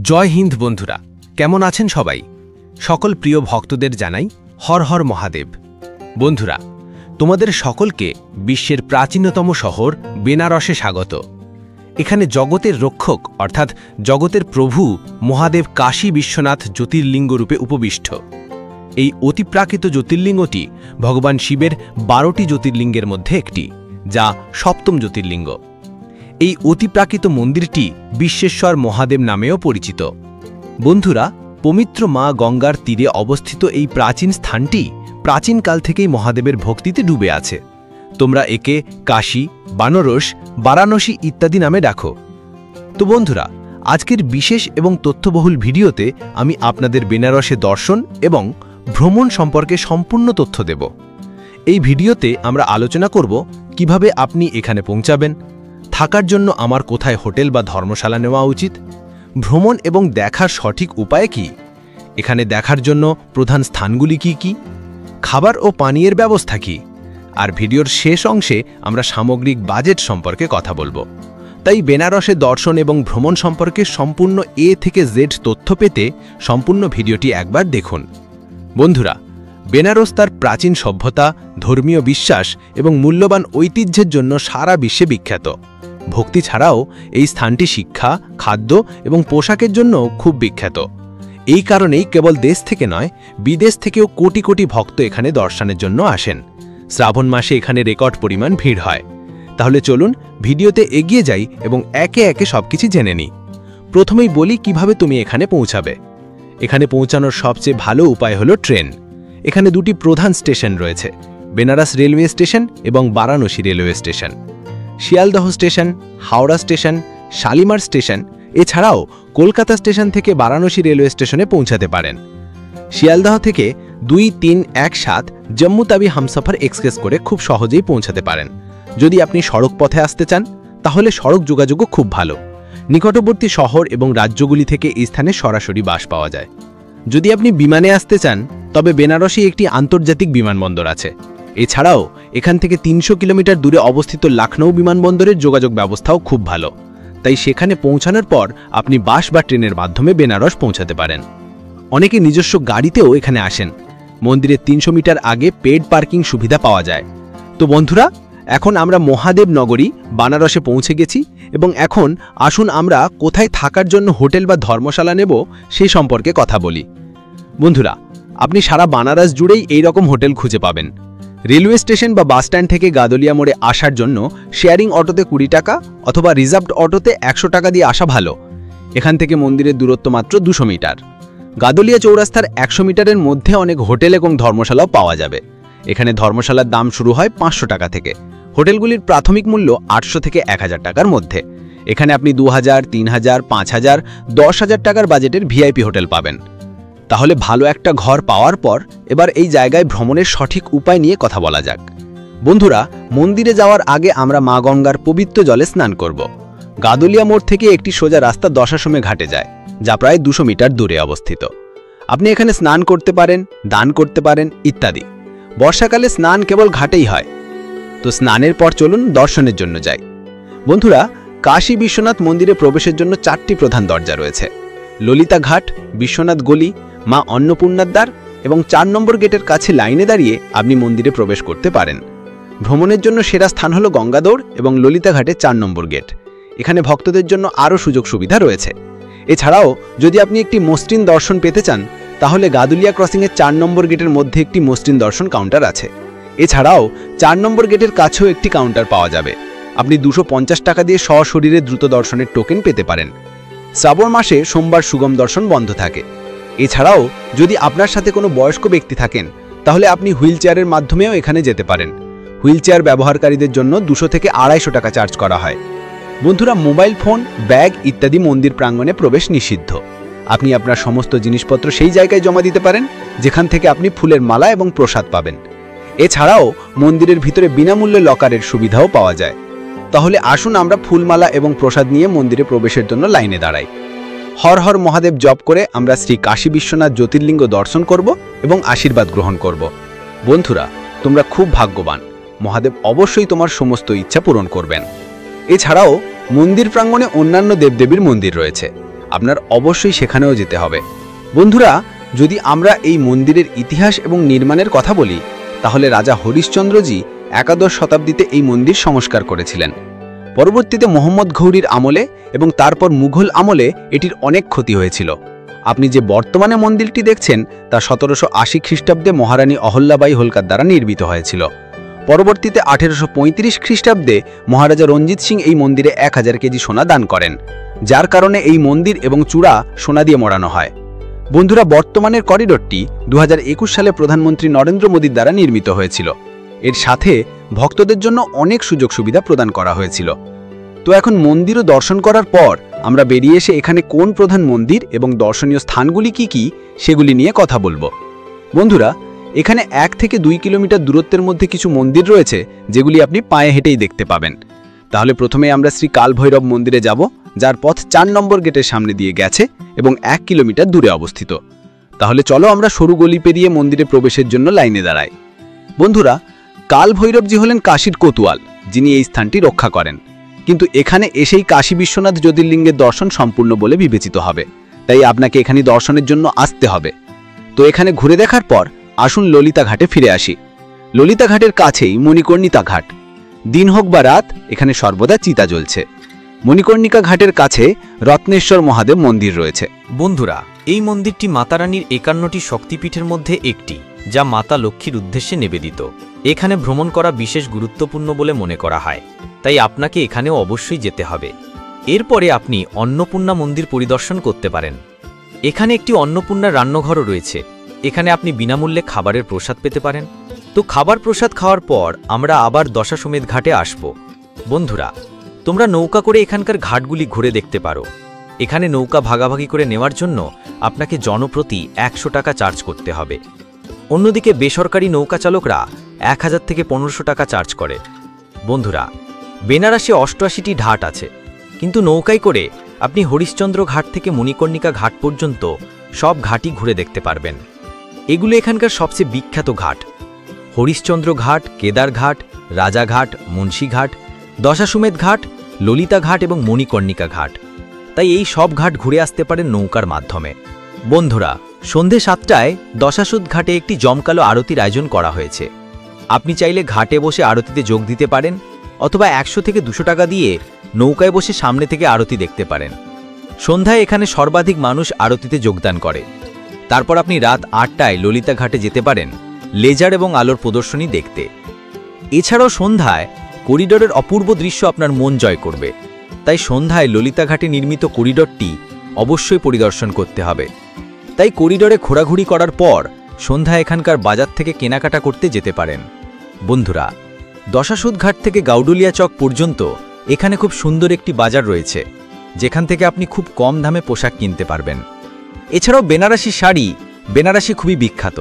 জয় হিন্দ বন্ধুরা, কেমন আছেন সবাই? সকল প্রিয় ভক্তদের জানাই হর হর মহাদেব। বন্ধুরা, তোমাদের সকলকে বিশ্বের প্রাচীনতম শহর বেনারসে স্বাগত। এখানে জগতের রক্ষক অর্থাৎ জগতের প্রভু মহাদেব কাশী বিশ্বনাথ জ্যোতির্লিঙ্গ রূপে উপবিষ্ট। এই অতিপ্রাকৃত জ্যোতির্লিঙ্গটি ভগবান শিবের 12টি জ্যোতির্লিঙ্গের মধ্যে একটি, যা সপ্তম জ্যোতির্লিঙ্গ। এই অতিপ্রাকৃত মন্দিরটি বিশ্বেশ্বর মহাদেব নামেও পরিচিত। বন্ধুরা, পবিত্র মা গঙ্গার তীরে অবস্থিত এই প্রাচীন স্থানটি প্রাচীনকাল থেকেই মহাদেবের ভক্তিতে ডুবে আছে। তোমরা একে কাশী, বানারস, বারাণসী ইত্যাদি নামে ডাকো। তো বন্ধুরা, আজকের বিশেষ এবং তথ্যবহুল ভিডিওতে আমি আপনাদের বেনারসে দর্শন এবং ভ্রমণ সম্পর্কে সম্পূর্ণ তথ্য দেব। এই ভিডিওতে আমরা আলোচনা করব কিভাবে আপনি এখানে পৌঁছাবেন, থাকার জন্য আমার কোথায় হোটেল বা ধর্মশালা নেওয়া উচিত, ভ্রমণ এবং দেখার সঠিক উপায় কি, এখানে দেখার জন্য প্রধান স্থানগুলি কি কি, খাবার ও পানীয়ের ব্যবস্থা কি, আর ভিডিওর শেষ অংশে আমরা সামগ্রিক বাজেট সম্পর্কে কথা বলবো। তাই বেনারসে দর্শন এবং ভ্রমণ সম্পর্কে সম্পূর্ণ এ থেকে জেড তথ্য পেতে সম্পূর্ণ ভিডিওটি একবার দেখুন। বন্ধুরা, বেনারস তার প্রাচীন সভ্যতা, ধর্মীয় বিশ্বাস এবং মূল্যবান ঐতিহ্যের জন্য সারা বিশ্বে বিখ্যাত। ভক্তি ছাড়াও এই স্থানটি শিক্ষা, খাদ্য এবং পোশাকের জন্য খুব বিখ্যাত। এই কারণেই কেবল দেশ থেকে নয়, বিদেশ থেকেও কোটি কোটি ভক্ত এখানে দর্শনের জন্য আসেন। শ্রাবণ মাসে এখানে রেকর্ড পরিমাণ ভিড় হয়। তাহলে চলুন ভিডিওতে এগিয়ে যাই এবং একে একে সবকিছু জেনে নিই। প্রথমেই বলি কিভাবে তুমি এখানে পৌঁছাবে। এখানে পৌঁছানোর সবচেয়ে ভালো উপায় হলো ট্রেন। এখানে দুটি প্রধান স্টেশন রয়েছে, বেনারস রেলওয়ে স্টেশন এবং Varanasi railway station. Sealdah station, Howrah station, Shalimar station, এছাড়াও কলকাতা স্টেশন থেকে বারাণসী রেলওয়ে স্টেশনে পৌঁছাতে পারেন। শিয়ালদহ থেকে 2317 জম্মু তাবি হামসফর এক্সপ্রেস করে খুব সহজেই পৌঁছাতে পারেন। যদি আপনি সড়ক পথে আসতে চান তাহলে সড়ক যোগাযোগও খুব ভালো। নিকটবর্তী শহর এবং রাজ্যগুলি থেকে এই স্থানে সরাসরি বাস পাওয়া যায়। যদি আপনি বিমানে আসতে চান তবে বেনারসে একটি আন্তর্জাতিক বিমানবন্দর আছে। এছাড়াও এখান থেকে 300 কিলোমিটার দূরে অবস্থিত লখনৌ বিমানবন্দরের যোগাযোগ ব্যবস্থাও খুব ভালো। তাই সেখানে পৌঁছানোর পর আপনি বাস বা ট্রেনের মাধ্যমে বেনারস পৌঁছাতে পারেন। অনেকে নিজস্ব গাড়িতেও এখানে আসেন। মন্দিরের 300 মিটার আগে পেড পার্কিং সুবিধা পাওয়া যায়। তো বন্ধুরা, এখন আমরা মহাদেব নগরী বানারসে পৌঁছে গেছি এবং এখন আসুন আমরা কোথায় থাকার জন্য হোটেল বা ধর্মশালা নেব সেই সম্পর্কে কথা বলি। বন্ধুরা, আপনি সারা বানারস জুড়েই এই রকম হোটেল খুঁজে পাবেন। রেলওয়ে স্টেশন বা বাসস্ট্যান্ড থেকে গাদলিয়া মোড়ে আসার জন্য শেয়ারিং অটোতে 20 টাকা অথবা রিজার্ভড অটোতে 100 টাকা দিয়ে আসা ভালো। এখান থেকে মন্দিরের দূরত্ব মাত্র 200 মিটার। গাদলিয়া চৌরাস্তার 100 মিটারের মধ্যে অনেক হোটেল এবং ধর্মশালাও পাওয়া যাবে। এখানে ধর্মশালার দাম শুরু হয় 500 টাকা থেকে। হোটেলগুলির প্রাথমিক মূল্য 800 থেকে 1000 টাকার মধ্যে। এখানে আপনি 2000, 3000, 5000, 10,000 টাকার বাজেটের ভিআইপি হোটেল পাবেন। তাহলে ভালো একটা ঘর পাওয়ার পর এবার এই জায়গায় ভ্রমণের সঠিক উপায় নিয়ে কথা বলা যাক। বন্ধুরা, মন্দিরে যাওয়ার আগে আমরা মা গঙ্গার পবিত্র জলে স্নান করব। গাদলিয়া মোড় থেকে একটি সোজা রাস্তা দশাশ্রমে ঘাটে যায়, যা প্রায় 200 মিটার দূরে অবস্থিত। আপনি এখানে স্নান করতে পারেন, দান করতে পারেন ইত্যাদি। বর্ষাকালে স্নান কেবল ঘাটেই হয়। তো স্নানের পর চলুন দর্শনের জন্য যাই। বন্ধুরা, কাশী বিশ্বনাথ মন্দিরে প্রবেশের জন্য 4টি প্রধান দরজা রয়েছে: ললিতা ঘাট, বিশ্বনাথ গলি, মা অন্নপূর্ণার দ্বার এবং 4 নম্বর গেটের কাছে লাইনে দাঁড়িয়ে আপনি মন্দিরে প্রবেশ করতে পারেন। ভ্রমণের জন্য সেরা স্থান হল গঙ্গাদৌড় এবং ললিতা ঘাটের 4 নম্বর গেট। এখানে ভক্তদের জন্য আরও সুযোগ সুবিধা রয়েছে। এছাড়াও যদি আপনি একটি মসৃণ দর্শন পেতে চান তাহলে গাদুলিয়া ক্রসিংয়ের 4 নম্বর গেটের মধ্যে একটি মসৃণ দর্শন কাউন্টার আছে। এছাড়াও 4 নম্বর গেটের কাছেও একটি কাউন্টার পাওয়া যাবে। আপনি 250 টাকা দিয়ে সশরীরে দ্রুত দর্শনের টোকেন পেতে পারেন। শ্রাবণ মাসে সোমবার সুগম দর্শন বন্ধ থাকে। এছাড়াও যদি আপনার সাথে কোনো বয়স্ক ব্যক্তি থাকেন তাহলে আপনি হুইল চেয়ারের মাধ্যমেও এখানে যেতে পারেন। হুইল চেয়ার ব্যবহারকারীদের জন্য 200 থেকে 250 টাকা চার্জ করা হয়। বন্ধুরা, মোবাইল ফোন, ব্যাগ ইত্যাদি মন্দির প্রাঙ্গণে প্রবেশ নিষিদ্ধ। আপনি আপনার সমস্ত জিনিসপত্র সেই জায়গায় জমা দিতে পারেন যেখান থেকে আপনি ফুলের মালা এবং প্রসাদ পাবেন। এছাড়াও মন্দিরের ভিতরে বিনামূল্যে লকারের সুবিধাও পাওয়া যায়। তাহলে আসুন আমরা ফুলমালা এবং প্রসাদ নিয়ে মন্দিরে প্রবেশের জন্য লাইনে দাঁড়াই। হর হর মহাদেব জপ করে আমরা শ্রী কাশী বিশ্বনাথ জ্যোতির্লিঙ্গ দর্শন করব এবং আশীর্বাদ গ্রহণ করব। বন্ধুরা, তোমরা খুব ভাগ্যবান। মহাদেব অবশ্যই তোমার সমস্ত ইচ্ছা পূরণ করবেন। এছাড়াও মন্দির প্রাঙ্গণে অন্যান্য দেবদেবীর মন্দির রয়েছে। আপনার অবশ্যই সেখানেও যেতে হবে। বন্ধুরা, যদি আমরা এই মন্দিরের ইতিহাস এবং নির্মাণের কথা বলি, তাহলে রাজা হরিশ্চন্দ্রজি একাদশ শতাব্দীতে এই মন্দির সংস্কার করেছিলেন। পরবর্তীতে মোহাম্মদ ঘৌরির আমলে এবং তারপর মুঘল আমলে এটির অনেক ক্ষতি হয়েছিল। আপনি যে বর্তমানে মন্দিরটি দেখছেন তা 1780 খ্রিস্টাব্দে মহারানী অহল্যাবাই হোলকার দ্বারা নির্মিত হয়েছিল। পরবর্তীতে 1835 খ্রিস্টাব্দে মহারাজা রঞ্জিত সিং এই মন্দিরে 1000 কেজি সোনা দান করেন, যার কারণে এই মন্দির এবং চূড়া সোনা দিয়ে মোড়ানো হয়। বন্ধুরা, বর্তমানের করিডোরটি 2021 সালে প্রধানমন্ত্রী নরেন্দ্র মোদীর দ্বারা নির্মিত হয়েছিল। এর সাথে ভক্তদের জন্য অনেক সুযোগ সুবিধা প্রদান করা হয়েছিল। তো এখন মন্দিরও দর্শন করার পর আমরা বেরিয়ে এসে এখানে কোন প্রধান মন্দির এবং দর্শনীয় স্থানগুলি কি সেগুলি নিয়ে কথা বলবো। বন্ধুরা, এখানে 1 থেকে 2 কিলোমিটার দূরত্বের মধ্যে কিছু মন্দির রয়েছে যেগুলি আপনি পায়ে হেঁটেই দেখতে পাবেন। তাহলে প্রথমে আমরা শ্রী কাল ভৈরব মন্দিরে যাব, যার পথ 4 নম্বর গেটের সামনে দিয়ে গেছে এবং 1 কিলোমিটার দূরে অবস্থিত। তাহলে চলো আমরা সরু গলি পেরিয়ে মন্দিরে প্রবেশের জন্য লাইনে দাঁড়াই। বন্ধুরা, কাল ভৈরবজি হলেন কাশীর কোতোয়াল, যিনি এই স্থানটি রক্ষা করেন। কিন্তু এখানে এসেই কাশী বিশ্বনাথ জ্যোতির্লিঙ্গের দর্শন সম্পূর্ণ বলে বিবেচিত হবে, তাই আপনাকে এখানে দর্শনের জন্য আসতে হবে। তো এখানে ঘুরে দেখার পর আসুন ললিতা ঘাটে ফিরে আসি। ললিতা ঘাটের কাছেই মণিকর্ণিকা ঘাট। দিন হোক বা রাত, এখানে সর্বদা চিতা জ্বলছে। মণিকর্ণিকা ঘাটের কাছে রত্নেশ্বর মহাদেব মন্দির রয়েছে। বন্ধুরা, এই মন্দিরটি মাতারানীর 51টি শক্তিপীঠের মধ্যে একটি, যা মাতা লক্ষ্মীর উদ্দেশ্যে নিবেদিত। এখানে ভ্রমণ করা বিশেষ গুরুত্বপূর্ণ বলে মনে করা হয়, তাই আপনাকে এখানেও অবশ্যই যেতে হবে। এরপরে আপনি অন্নপূর্ণা মন্দির পরিদর্শন করতে পারেন। এখানে একটি অন্নপূর্ণার রান্নাঘরও রয়েছে। এখানে আপনি বিনামূল্যে খাবারের প্রসাদ পেতে পারেন। তো খাবার প্রসাদ খাওয়ার পর আমরা আবার দশাশ্বমেধ ঘাটে আসব। বন্ধুরা, তোমরা নৌকা করে এখানকার ঘাটগুলি ঘুরে দেখতে পারো। এখানে নৌকা ভাগাভাগি করে নেওয়ার জন্য আপনাকে জনপ্রতি 100 টাকা চার্জ করতে হবে। অন্যদিকে বেসরকারি নৌকা চালকরা 1000 থেকে 1500 টাকা চার্জ করে। বন্ধুরা, বেনারসে 88টি ঘাট আছে, কিন্তু নৌকায় করে আপনি হরিশ্চন্দ্র ঘাট থেকে মণিকর্ণিকা ঘাট পর্যন্ত সব ঘাটই ঘুরে দেখতে পারবেন। এগুলো এখানকার সবচেয়ে বিখ্যাত ঘাট: হরিশ্চন্দ্র ঘাট, কেদার ঘাট, রাজাঘাট, মুন্সিঘাট, দশাশ্বমেধ ঘাট, ললিতা ঘাট এবং মণিকর্ণিকা ঘাট। তাই এই সব ঘাট ঘুরে আসতে পারেন নৌকার মাধ্যমে। বন্ধুরা, সন্ধে 7টায় দশাশ্বমেধ ঘাটে একটি জমকালো আরতির আয়োজন করা হয়েছে। আপনি চাইলে ঘাটে বসে আরতিতে যোগ দিতে পারেন, অথবা 100 থেকে 200 টাকা দিয়ে নৌকায় বসে সামনে থেকে আরতি দেখতে পারেন। সন্ধ্যায় এখানে সর্বাধিক মানুষ আরতিতে যোগদান করে। তারপর আপনি রাত 8টায় ললিতা ঘাটে যেতে পারেন লেজার এবং আলোর প্রদর্শনী দেখতে। এছাড়াও সন্ধ্যায় করিডোরের অপূর্ব দৃশ্য আপনার মন জয় করবে। তাই সন্ধ্যায় ললিতা ঘাটে নির্মিত করিডোরটি অবশ্যই পরিদর্শন করতে হবে। তাই করিডোরে ঘোরাঘুরি করার পর সন্ধ্যায় এখানকার বাজার থেকে কেনাকাটা করতে যেতে পারেন। বন্ধুরা, দশাশ্বমেধ ঘাট থেকে গাউডুলিয়া চক পর্যন্ত এখানে খুব সুন্দর একটি বাজার রয়েছে, যেখান থেকে আপনি খুব কম দামে পোশাক কিনতে পারবেন। এছাড়াও বেনারসি শাড়ি বেনারসি খুবই বিখ্যাত।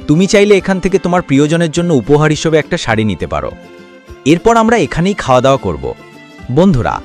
তুমি চাইলে এখান থেকে তোমার প্রিয়জনের জন্য উপহার হিসেবে একটা শাড়ি নিতে পারো। এরপর আমরা এখানেই খাওয়া দাওয়া করব। বন্ধুরা,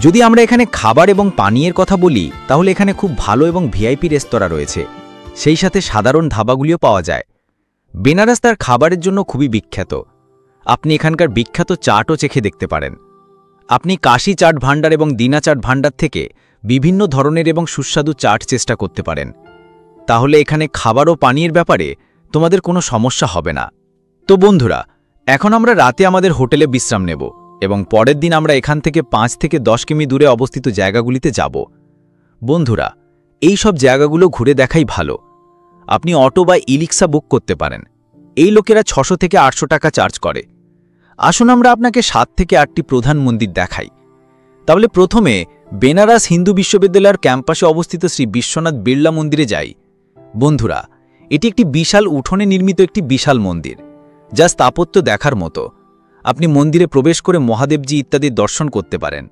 যদি আমরা এখানে খাবার এবং পানীয়ের কথা বলি, তাহলে এখানে খুব ভালো এবং ভিআইপি রেস্তোরাঁ রয়েছে। সেই সাথে সাধারণ ধাবাগুলিও পাওয়া যায়। বেনারস তার খাবারের জন্য খুবই বিখ্যাত। আপনি এখানকার বিখ্যাত চাটও চেখে দেখতে পারেন। আপনি কাশী চাট ভাণ্ডার এবং দিনা চাট ভাণ্ডার থেকে বিভিন্ন ধরনের এবং সুস্বাদু চাট চেষ্টা করতে পারেন। তাহলে এখানে খাবার ও পানীয়ের ব্যাপারে তোমাদের কোনো সমস্যা হবে না। তো বন্ধুরা, এখন আমরা রাতে আমাদের হোটেলে বিশ্রাম নেব এবং পরের দিন আমরা এখান থেকে 5 থেকে 10 কিমি দূরে অবস্থিত জায়গাগুলিতে যাব। বন্ধুরা, এই সব জায়গাগুলো ঘুরে দেখাই ভালো। আপনি অটো বা ইরিক্সা বুক করতে পারেন। এই লোকেরা 600 থেকে 800 টাকা চার্জ করে। আসুন আমরা আপনাকে 7 থেকে 8টি প্রধান মন্দির দেখাই। তাহলে প্রথমে বেনারস হিন্দু বিশ্ববিদ্যালয়ের ক্যাম্পাসে অবস্থিত শ্রী বিশ্বনাথ বিড়লা মন্দিরে যাই। বন্ধুরা, এটি একটি বিশাল উঠোনে নির্মিত একটি বিশাল মন্দির, যা স্থাপত্য দেখার মতো। আপনি মন্দিরে প্রবেশ করে মহাদেবজি ইত্যাদির দর্শন করতে পারেন।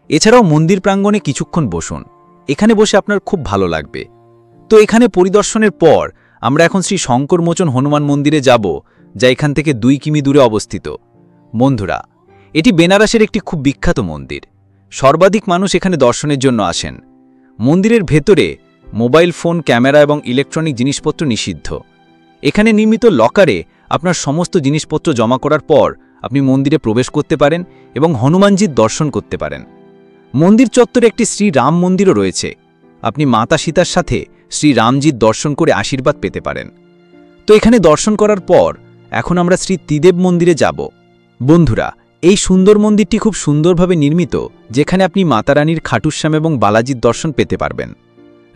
এছাড়াও মন্দির প্রাঙ্গণে কিছুক্ষণ বসুন। এখানে বসে আপনার খুব ভালো লাগবে। তো এখানে পরিদর্শনের পর আমরা এখন শ্রী শঙ্কর মোচন হনুমান মন্দিরে যাব, যা এখান থেকে 2 কিমি দূরে অবস্থিত। বন্ধুরা, এটি বেনারসের একটি খুব বিখ্যাত মন্দির। সর্বাধিক মানুষ এখানে দর্শনের জন্য আসেন। মন্দিরের ভেতরে মোবাইল ফোন, ক্যামেরা এবং ইলেকট্রনিক জিনিসপত্র নিষিদ্ধ। এখানে নির্মিত লকারে আপনার সমস্ত জিনিসপত্র জমা করার পর আপনি মন্দিরে প্রবেশ করতে পারেন এবং হনুমানজির দর্শন করতে পারেন। মন্দির চত্বরে একটি শ্রী রাম মন্দিরও রয়েছে। আপনি মাতা সীতার সাথে শ্রী রামজির দর্শন করে আশীর্বাদ পেতে পারেন। তো এখানে দর্শন করার পর এখন আমরা শ্রী ত্রিদেব মন্দিরে যাব। বন্ধুরা, এই সুন্দর মন্দিরটি খুব সুন্দরভাবে নির্মিত, যেখানে আপনি মাতারানীর খাটুশ্যাম এবং বালাজির দর্শন পেতে পারবেন।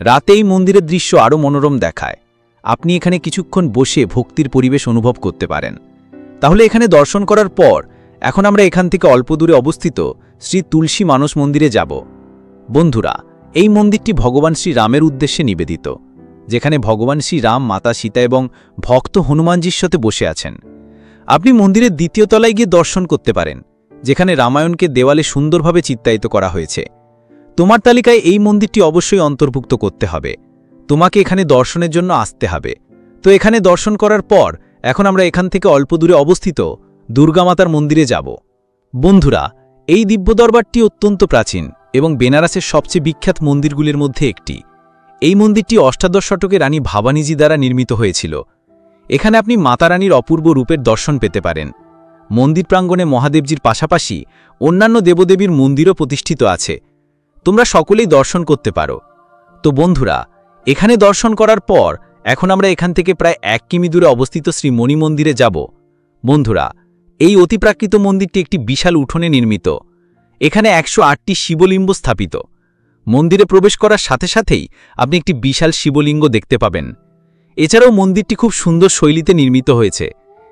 রাতে এই মন্দিরের দৃশ্য আরও মনোরম দেখায়। আপনি এখানে কিছুক্ষণ বসে ভক্তির পরিবেশ অনুভব করতে পারেন। তাহলে এখানে দর্শন করার পর এখন আমরা এখান থেকে অল্প দূরে অবস্থিত শ্রী তুলসী মানস মন্দিরে যাব। বন্ধুরা, এই মন্দিরটি ভগবান শ্রী রামের উদ্দেশ্যে নিবেদিত, যেখানে ভগবান শ্রী রাম, মাতা সীতা এবং ভক্ত হনুমানজির সাথে বসে আছেন। আপনি মন্দিরের দ্বিতীয় তলায় গিয়ে দর্শন করতে পারেন, যেখানে রামায়ণকে দেওয়ালে সুন্দরভাবে চিত্রায়িত করা হয়েছে। তোমার তালিকায় এই মন্দিরটি অবশ্যই অন্তর্ভুক্ত করতে হবে। তোমাকে এখানে দর্শনের জন্য আসতে হবে। তো এখানে দর্শন করার পর এখন আমরা এখান থেকে অল্প দূরে অবস্থিত দুর্গামাতার মন্দিরে যাব। বন্ধুরা, এই দিব্য দরবারটি অত্যন্ত প্রাচীন এবং বেনারসের সবচেয়ে বিখ্যাত মন্দিরগুলির মধ্যে একটি। এই মন্দিরটি অষ্টাদশ শতকে রানী ভাবানীজি দ্বারা নির্মিত হয়েছিল। এখানে আপনি মাতারানীর অপূর্ব রূপের দর্শন পেতে পারেন। মন্দির প্রাঙ্গণে মহাদেবজির পাশাপাশি অন্যান্য দেবদেবীর মন্দিরও প্রতিষ্ঠিত আছে। তোমরা সকলেই দর্শন করতে পারো। তো বন্ধুরা, এখানে দর্শন করার পর এখন আমরা এখান থেকে প্রায় 1 কিমি দূরে অবস্থিত শ্রী মণি মন্দিরে যাব। বন্ধুরা, এই অতিপ্রাকৃত মন্দিরটি একটি বিশাল উঠোনে নির্মিত। এখানে 108টি শিবলিঙ্গ স্থাপিত। মন্দিরে প্রবেশ করার সাথে সাথেই আপনি একটি বিশাল শিবলিঙ্গ দেখতে পাবেন। এছাড়াও মন্দিরটি খুব সুন্দর শৈলীতে নির্মিত হয়েছে।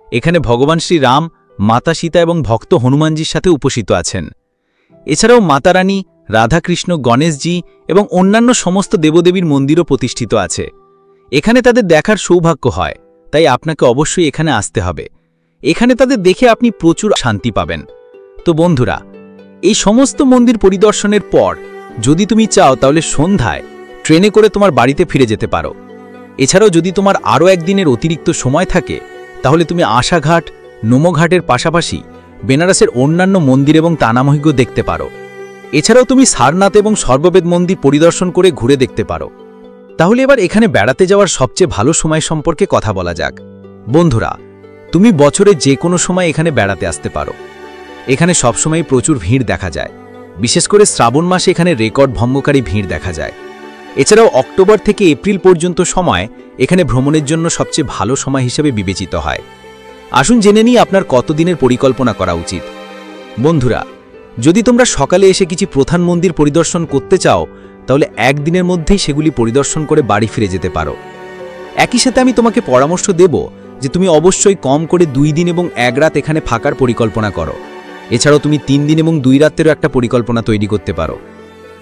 এখানে ভগবান শ্রী রাম, মাতা সীতা এবং ভক্ত হনুমানজির সাথে উপস্থিত আছেন। এছাড়াও মাতারানী, রাধাকৃষ্ণ, গণেশজি এবং অন্যান্য সমস্ত দেবদেবীর মন্দিরও প্রতিষ্ঠিত আছে। এখানে তাদের দেখার সৌভাগ্য হয়, তাই আপনাকে অবশ্যই এখানে আসতে হবে। এখানে তাদের দেখে আপনি প্রচুর শান্তি পাবেন। তো বন্ধুরা, এই সমস্ত মন্দির পরিদর্শনের পর যদি তুমি চাও তাহলে সন্ধ্যায় ট্রেনে করে তোমার বাড়িতে ফিরে যেতে পারো। এছাড়াও যদি তোমার আরও একদিনের অতিরিক্ত সময় থাকে তাহলে তুমি আশাঘাট, নোমঘাটের পাশাপাশি বেনারসের অন্যান্য মন্দির এবং তানামহিগ দেখতে পারো। এছাড়াও তুমি সারনাথ এবং সর্ববেদ মন্দির পরিদর্শন করে ঘুরে দেখতে পারো। তাহলে এবার এখানে বেড়াতে যাওয়ার সবচেয়ে ভালো সময় সম্পর্কে কথা বলা যাক। বন্ধুরা, তুমি বছরে যে কোনো সময় এখানে বেড়াতে আসতে পারো। এখানে সবসময় প্রচুর ভিড় দেখা যায়। বিশেষ করে শ্রাবণ মাসে এখানে রেকর্ড ভঙ্গকারী ভিড় দেখা যায়। এছাড়াও অক্টোবর থেকে এপ্রিল পর্যন্ত সময় এখানে ভ্রমণের জন্য সবচেয়ে ভালো সময় হিসেবে বিবেচিত হয়। আসুন জেনে নিই আপনার কতদিনের পরিকল্পনা করা উচিত। বন্ধুরা, যদি তোমরা সকালে এসে কিছু প্রধান মন্দির পরিদর্শন করতে চাও তাহলে একদিনের মধ্যেই সেগুলি পরিদর্শন করে বাড়ি ফিরে যেতে পারো। একই সাথে আমি তোমাকে পরামর্শ দেব যে তুমি অবশ্যই কম করে 2 দিন এবং 1 রাত এখানে থাকার পরিকল্পনা করো। এছাড়াও তুমি 3 দিন এবং 2 রাতেরও একটা পরিকল্পনা তৈরি করতে পারো।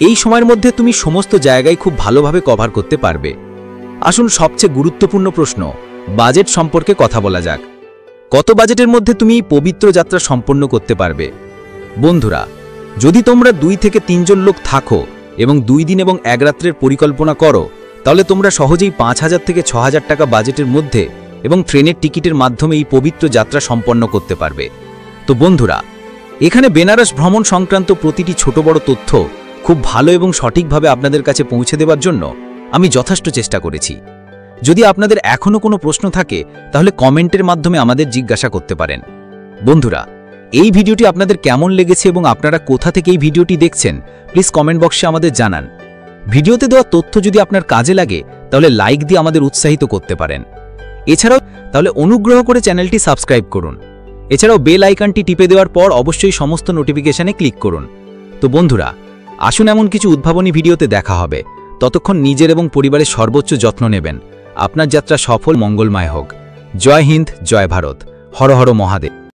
এই সময়ের মধ্যে তুমি সমস্ত জায়গায় খুব ভালোভাবে কভার করতে পারবে। আসুন সবচেয়ে গুরুত্বপূর্ণ প্রশ্ন, বাজেট সম্পর্কে কথা বলা যাক। কত বাজেটের মধ্যে তুমি এই পবিত্র যাত্রা সম্পন্ন করতে পারবে? বন্ধুরা, যদি তোমরা 2 থেকে 3 জন লোক থাকো এবং 2 দিন এবং 1 রাত্রের পরিকল্পনা করো তাহলে তোমরা সহজেই 5000 থেকে 6000 টাকা বাজেটের মধ্যে এবং ট্রেনের টিকিটের মাধ্যমে এই পবিত্র যাত্রা সম্পন্ন করতে পারবে। তো বন্ধুরা, এখানে বেনারস ভ্রমণ সংক্রান্ত প্রতিটি ছোট বড় তথ্য খুব ভালো এবং সঠিকভাবে আপনাদের কাছে পৌঁছে দেওয়ার জন্য আমি যথেষ্ট চেষ্টা করেছি। যদি আপনাদের এখনও কোনো প্রশ্ন থাকে তাহলে কমেন্টের মাধ্যমে আমাদের জিজ্ঞাসা করতে পারেন। বন্ধুরা, এই ভিডিওটি আপনাদের কেমন লেগেছে এবং আপনারা কোথা থেকে এই ভিডিওটি দেখছেন প্লিজ কমেন্ট বক্সে আমাদের জানান। ভিডিওতে দেওয়া তথ্য যদি আপনার কাজে লাগে তাহলে লাইক দিয়ে আমাদের উৎসাহিত করতে পারেন। এছাড়াও তাহলে অনুগ্রহ করে চ্যানেলটি সাবস্ক্রাইব করুন। এছাড়াও বেল আইকনটি টিপে দেওয়ার পর অবশ্যই সমস্ত নোটিফিকেশনে ক্লিক করুন। তো বন্ধুরা, আসুন এমন কিছু উদ্ভাবনী ভিডিওতে দেখা হবে। ততক্ষণ নিজের এবং পরিবারের সর্বোচ্চ যত্ন নেবেন। আপনার যাত্রা সফল, মঙ্গলময় হোক। জয় হিন্দ, জয় ভারত, হর হর মহাদেব।